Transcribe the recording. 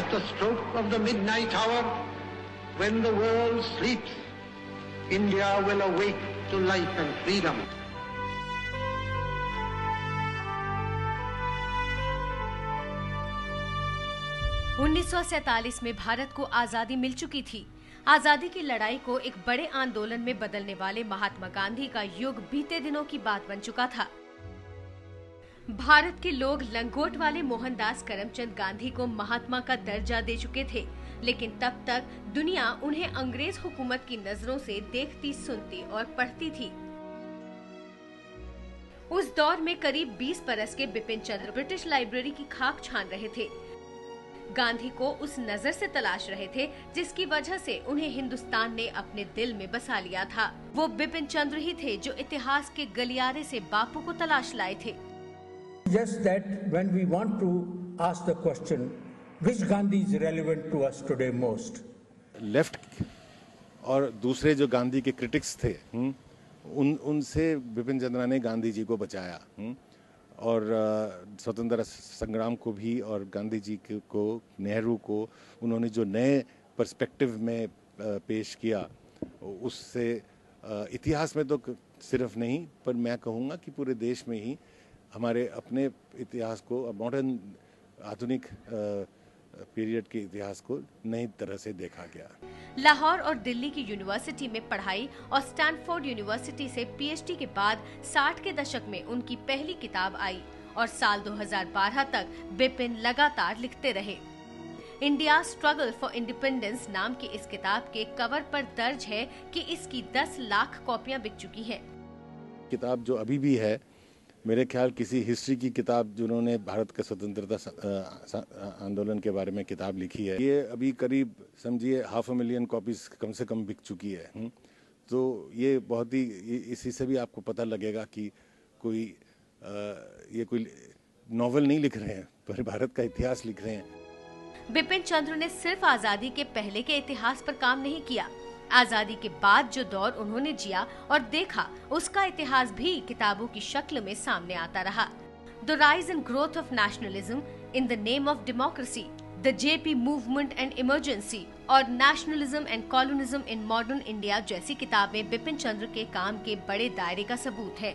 At the stroke of the midnight hour, when the world sleeps, India will awake to life and freedom. (1947) में भारत को आजादी मिल चुकी थी। आजादी की लड़ाई को एक बड़े आंदोलन में बदलने वाले महात्मा गांधी का युग बीते दिनों की बात बन चुका था। भारत के लोग लंगोट वाले मोहनदास करमचंद गांधी को महात्मा का दर्जा दे चुके थे, लेकिन तब तक दुनिया उन्हें अंग्रेज हुकूमत की नजरों से देखती, सुनती और पढ़ती थी। उस दौर में करीब 20 बरस के बिपिन चंद्र ब्रिटिश लाइब्रेरी की खाक छान रहे थे। गांधी को उस नजर से तलाश रहे थे जिसकी वजह से उन्हें हिंदुस्तान ने अपने दिल में बसा लिया था। वो बिपिन चंद्र ही थे जो इतिहास के गलियारे से बापू को तलाश लाए थे। Just that when we want to ask the question, which Gandhi is relevant to us today most? Left और दूसरे जो गांधी के क्रिटिक्स थे, उनसे बिपिन चंद्र ने गांधी जी को बचाया और स्वतंत्रता संग्राम को भी और गांधी जी को, नेहरू को उन्होंने जो नए पर्सपेक्टिव में पेश किया, उससे इतिहास में तो सिर्फ नहीं पर मैं कहूँगा कि पूरे देश में ही हमारे अपने इतिहास को, मॉडर्न आधुनिक पीरियड के इतिहास को नई तरह से देखा गया। लाहौर और दिल्ली की यूनिवर्सिटी में पढ़ाई और स्टैनफोर्ड यूनिवर्सिटी से पीएचडी के बाद 60 के दशक में उनकी पहली किताब आई और साल 2012 तक बिपिन लगातार लिखते रहे। इंडिया स्ट्रगल फॉर इंडिपेंडेंस नाम की इस किताब के कवर पर दर्ज है कि इसकी 10 लाख कॉपियां बिक चुकी हैं। किताब जो अभी भी है, मेरे ख्याल किसी हिस्ट्री की किताब जिन्होंने भारत के स्वतंत्रता आंदोलन के बारे में किताब लिखी है, ये अभी करीब समझिए 500,000 कॉपीज कम से कम बिक चुकी है। तो ये बहुत ही, इसी से भी आपको पता लगेगा कि ये कोई नॉवेल नहीं लिख रहे हैं पर भारत का इतिहास लिख रहे हैं। बिपिन चंद्र ने सिर्फ आजादी के पहले के इतिहास पर काम नहीं किया, आजादी के बाद जो दौर उन्होंने जिया और देखा, उसका इतिहास भी किताबों की शक्ल में सामने आता रहा। The rise and growth of nationalism in the name of democracy, the JP movement and emergency और nationalism and colonialism in modern India जैसी किताबें बिपिन चंद्र के काम के बड़े दायरे का सबूत है।